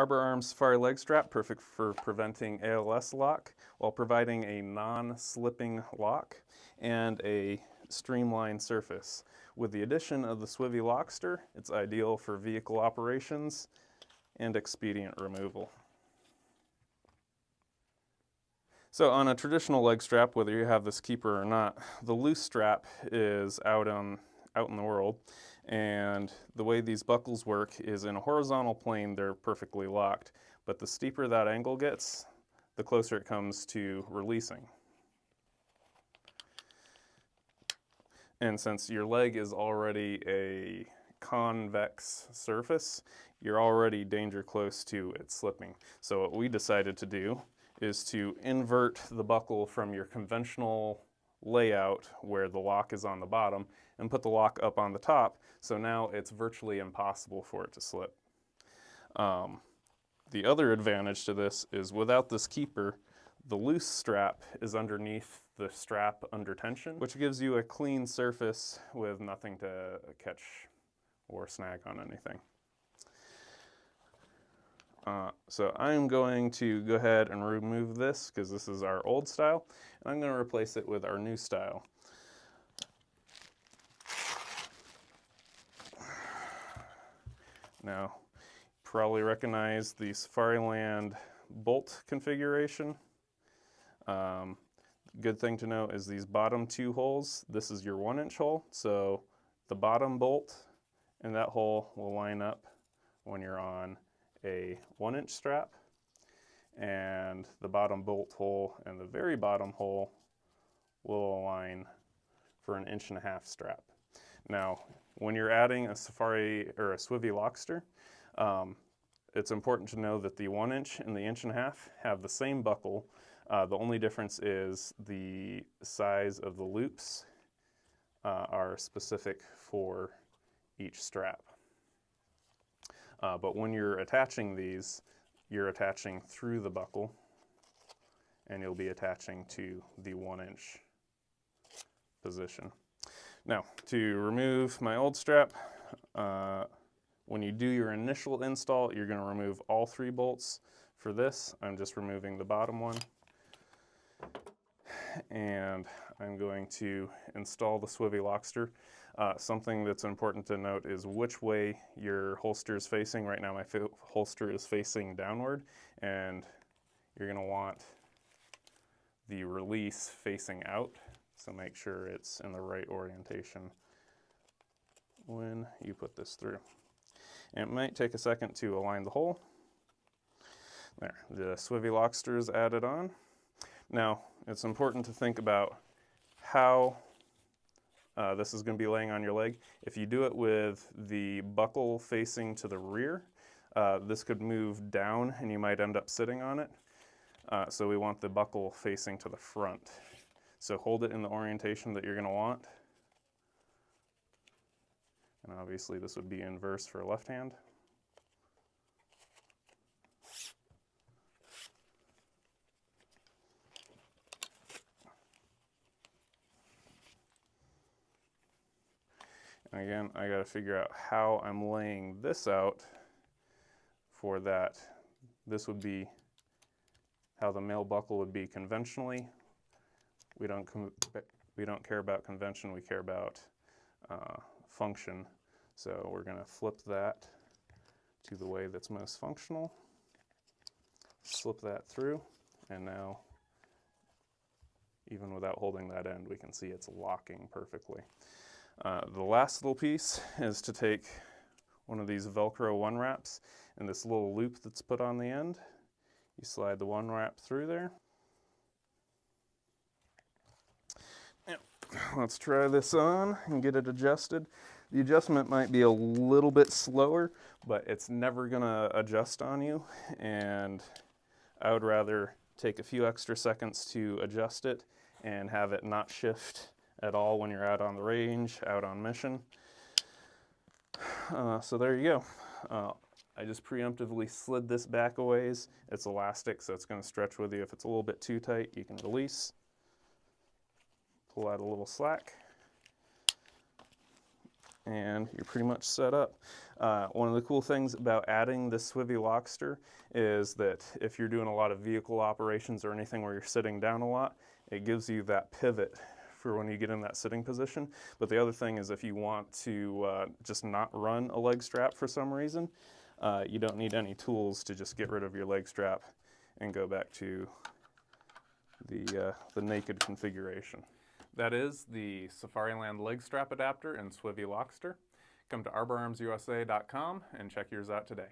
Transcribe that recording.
Arbor Arm Safari leg strap, perfect for preventing ALS lock while providing a non-slipping lock and a streamlined surface. With the addition of the Swivy Lockster, it's ideal for vehicle operations and expedient removal. So on a traditional leg strap, whether you have this keeper or not, the loose strap is out in the world, and the way these buckles work is in a horizontal plane they're perfectly locked, but the steeper that angle gets, the closer it comes to releasing. And since your leg is already a convex surface, you're already danger close to it slipping. So what we decided to do is to invert the buckle from your conventional layout where the lock is on the bottom and put the lock up on the top, so now it's virtually impossible for it to slip. The other advantage to this is without this keeper, the loose strap is underneath the strap under tension, which gives you a clean surface with nothing to catch or snag on anything. So I'm going to go ahead and remove this because this is our old style, and I'm going to replace it with our new style. Now, you probably recognize the Safariland bolt configuration. Good thing to know is these bottom two holes, this is your 1-inch hole, so the bottom bolt and that hole will line up when you're on a 1-inch strap, and the bottom bolt hole and the very bottom hole will align for an 1.5-inch strap. Now, when you're adding a Safari or a Swivy Lockster, it's important to know that the 1-inch and the 1.5-inch have the same buckle. The only difference is the size of the loops are specific for each strap. But when you're attaching these, you're attaching through the buckle, and you'll be attaching to the 1-inch position. Now, to remove my old strap, when you do your initial install, you're going to remove all 3 bolts. For this, I'm just removing the bottom one, and I'm going to install the Swivy Lockster. Something that's important to note is which way your holster is facing. Right now my holster is facing downward, and you're going to want the release facing out, so make sure it's in the right orientation when you put this through. And it might take a second to align the hole. There, the Swivy Lockster is added on. Now, it's important to think about how this is going to be laying on your leg. If you do it with the buckle facing to the rear, this could move down and you might end up sitting on it. So we want the buckle facing to the front. So hold it in the orientation that you're going to want. And obviously this would be inverse for left hand. And again, I got to figure out how I'm laying this out for that. This would be how the male buckle would be conventionally. We don't care about convention, we care about function. So we're going to flip that to the way that's most functional. Slip that through, and now, even without holding that end, we can see it's locking perfectly. The last little piece is to take one of these Velcro 1-wraps and this little loop that's put on the end. You slide the 1-wrap through there. Now, let's try this on and get it adjusted. The adjustment might be a little bit slower, but it's never going to adjust on you, and I would rather take a few extra seconds to adjust it and have it not shift at all when you're out on the range, out on mission. So there you go. I just preemptively slid this back a ways. It's elastic, so it's going to stretch with you. If it's a little bit too tight, you can release. Pull out a little slack. and you're pretty much set up. One of the cool things about adding this Swivy Lockster is that if you're doing a lot of vehicle operations or anything where you're sitting down a lot, it gives you that pivot for when you get in that sitting position. But the other thing is if you want to just not run a leg strap for some reason, you don't need any tools to just get rid of your leg strap and go back to the naked configuration. That is the Safariland leg strap adapter in Swivy Lockster. Come to arborarmsusa.com and check yours out today.